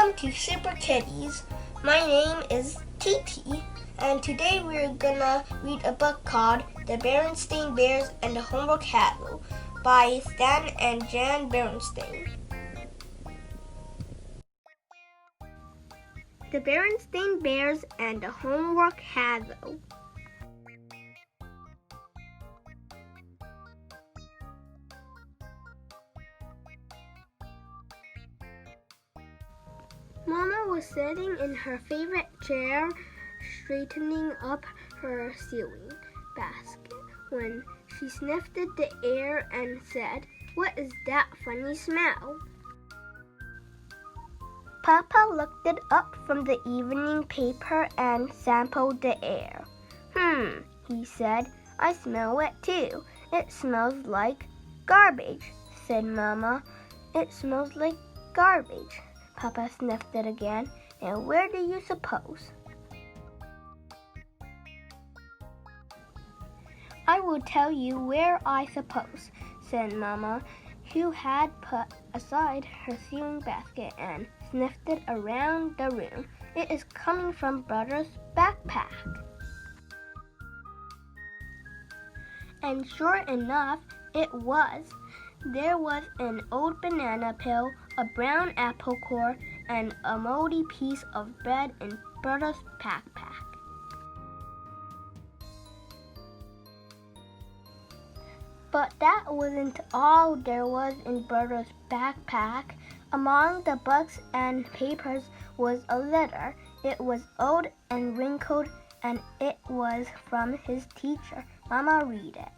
Welcome to Super Kitties. My name is Titi, and today we're gonna read a book called The Berenstain Bears and the Homework Hazard by Stan Jan Berenstain. The Berenstain Bears and the Homework Hazard. Mama was sitting in her favorite chair, straightening up her sewing basket when she sniffed the air and said, "What is that funny smell?" Papa looked it up from the evening paper and sampled the air. He said, "I smell it too. It smells like garbage," said Mama. "It smells like garbage." Papa sniffed it again. "And where do you suppose?" "I will tell you where I suppose," said Mama, who had put aside her sewing basket and sniffed it around the room. "It is coming from Brother's backpack." And sure enough, it was. There was an old banana peel, a brown apple core, and a moldy piece of bread in Brother's backpack. But that wasn't all there was in Brother's backpack. Among the books and papers was a letter. It was old and wrinkled, and it was from his teacher. Mama read it.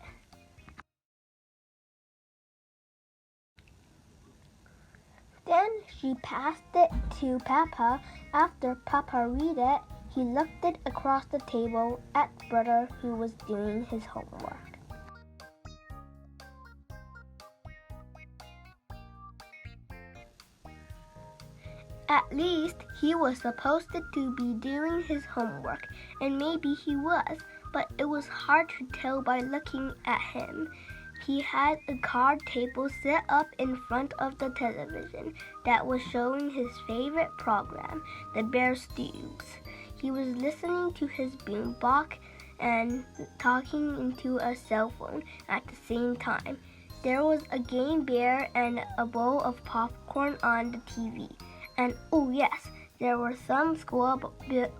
Then she passed it to Papa. After Papa read it, he looked it across the table at Brother, who was doing his homework. At least he was supposed to be doing his homework, and maybe he was, but it was hard to tell by looking at him. He had a card table set up in front of the television that was showing his favorite program, the Bear Stews. He was listening to his boombox and talking into a cell phone at the same time. There was a game bear and a bowl of popcorn on the TV. And oh yes, there were some school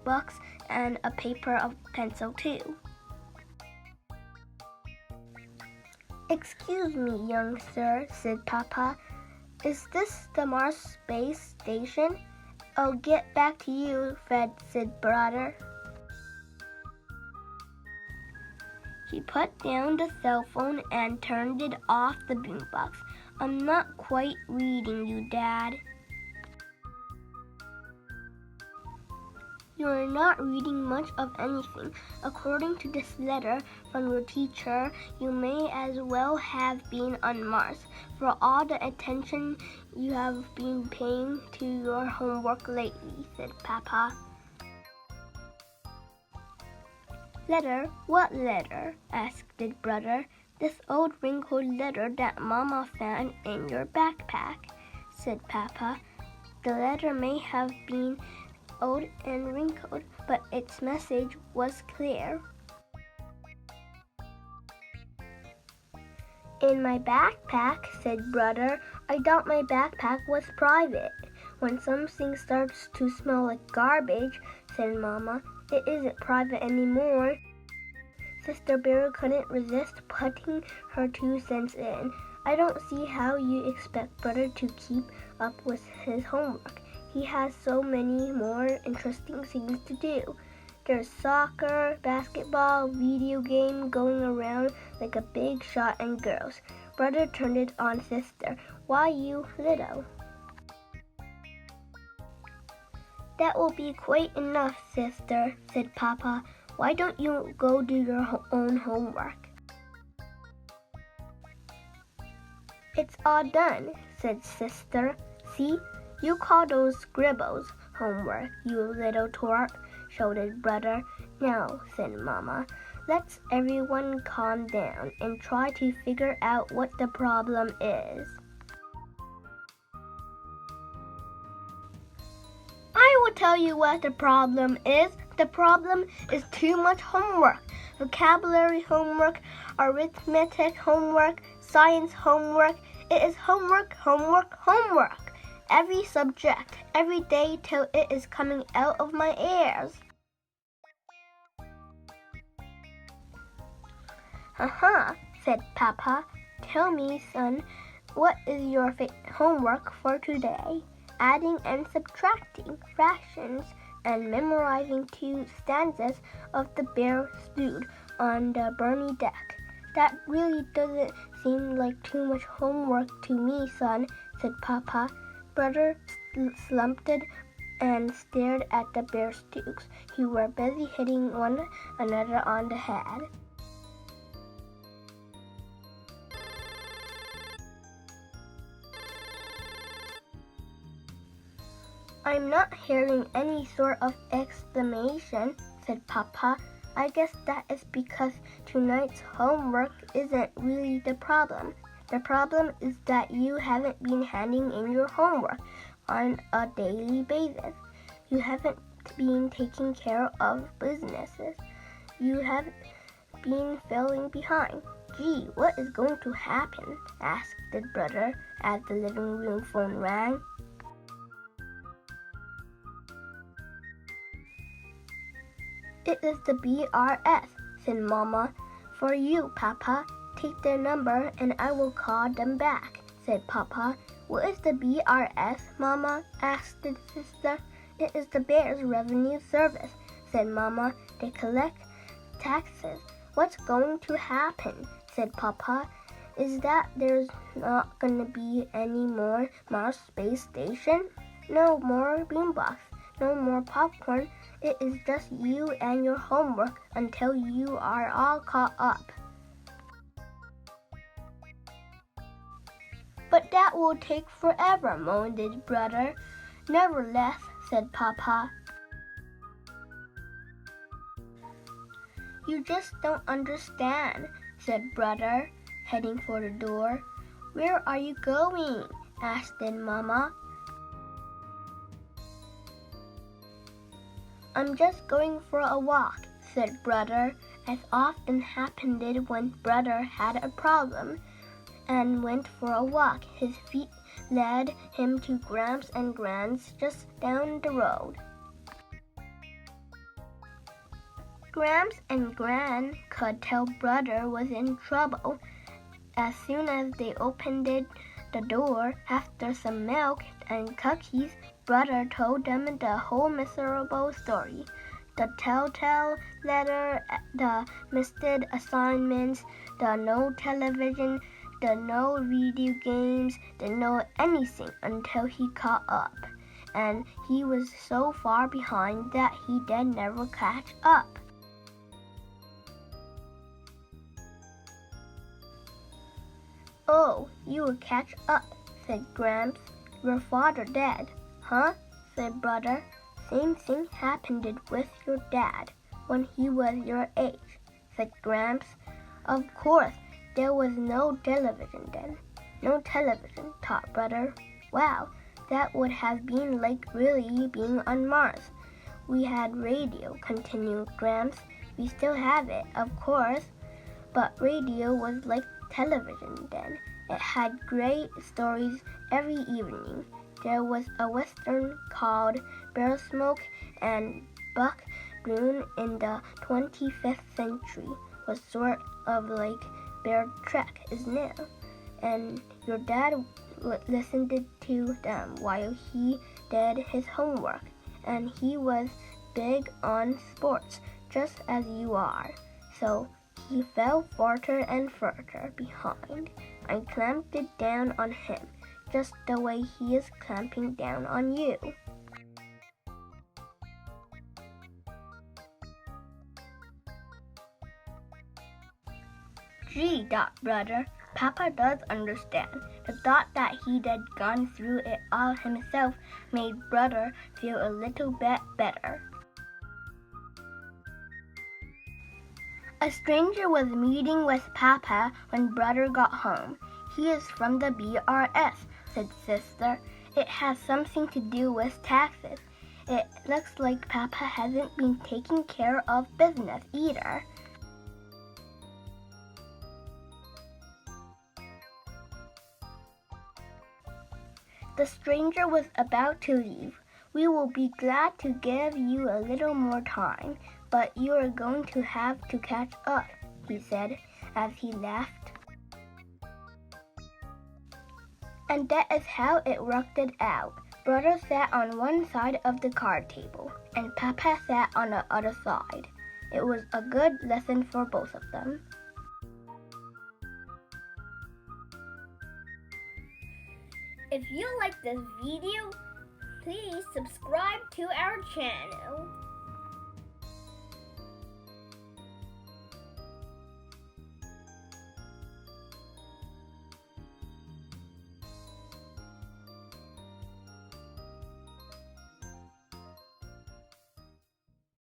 books and a paper of pencil too. "Excuse me, young sir," said Papa. "Is this the Mars space station?" "I'll get back to you, Fred," said Brother. He put down the cell phone and turned it off the boombox. "I'm not quite reading you, Dad." "You're not reading much of anything. According to this letter from your teacher, you may as well have been on Mars for all the attention you have been paying to your homework lately," said Papa. "Letter? What letter?" asked Brother. "This old wrinkled letter that Mama found in your backpack," said Papa. The letter may have been old and wrinkled, but its message was clear. "In my backpack," said Brother. "I thought my backpack was private." "When something starts to smell like garbage," said Mama, "it isn't private anymore." Sister Bear couldn't resist putting her 2 cents in. "I don't see how you expect Brother to keep up with his homework. He has so many more interesting things to do. There's soccer, basketball, video game going around like a big shot and girls." Brother turned it on Sister. "Why, you little." "That will be quite enough, Sister," said Papa. "Why don't you go do your own homework?" "It's all done," said Sister. "See? You call those scribbles homework, you little twerp," shouted Brother. "Now," said Mama, "let's everyone calm down and try to figure out what the problem is." tell you what the problem is. The problem is too much homework. Vocabulary homework, arithmetic homework, science homework. It is homework, homework, homework. Every subject, every day till it is coming out of my ears. Said Papa. Tell me, son, what is your homework for today? Adding and subtracting fractions and memorizing 2 stanzas of the bear stewed on the Bernie deck. That really doesn't seem like too much homework to me, son, said Papa. Brother slumped and stared at the bear stews, who were busy hitting one another on the head. I'm not hearing any sort of exclamation, said Papa. I guess that is because tonight's homework isn't really the problem. The problem is that you haven't been handing in your homework on a daily basis. You haven't been taking care of businesses. You have been falling behind. Gee, what is going to happen? Asked the brother as the living room phone rang. It is the BRS, said Mama. For you, Papa. Take their number and I will call them back, said Papa. What is the BRS, Mama? Asked the sister. It is the Bears Revenue Service, said Mama. They collect taxes. What's going to happen? Said Papa. Is that there's not going to be any more Mars Space Station? No more boombox. No more popcorn. It is just you and your homework until you are all caught up. But that will take forever, moaned his brother. Nevertheless, said Papa. You just don't understand, said brother, heading for the door. Where are you going? Asked Mama. I'm just going for a walk, said brother, as often happened when brother had a problem, and went for a walk. His feet led him to Gramps and Gran's just down the road. Gramps and Gran could tell brother was in trouble. As soon as they opened the door, after some milk and cookies, brother told them the whole miserable story. The telltale letter, the missed assignments, the no television, the no video games, the no anything until he caught up. And he was so far behind that he did never catch up. Oh, you will catch up, said Gramps. Your father dead. Huh? Said brother. Same thing happened with your dad when he was your age, said Gramps. Of course, there was no television then. No television, thought brother. Wow, that would have been like really being on Mars. We had radio, continued Gramps. We still have it, of course. But radio was like television then. It had great stories every evening. There was a western called Bear Smoke, and Buck Broom in the 25th century was sort of like Bear Trek is now. And your dad listened to them while he did his homework. And he was big on sports, just as you are. So he fell further and further behind. I clamped it down on him, just the way he is clamping down on you. Gee, thought brother, Papa does understand. The thought that he had gone through it all himself made brother feel a little bit better. A stranger was meeting with Papa when brother got home. He is from the BRS, said sister. It has something to do with taxes. It looks like Papa hasn't been taking care of business either. The stranger was about to leave. We will be glad to give you a little more time, but you are going to have to catch up, he said as he left. And that is how it worked out. Brother sat on one side of the card table, and Papa sat on the other side. It was a good lesson for both of them. If you like this video, please subscribe to our channel.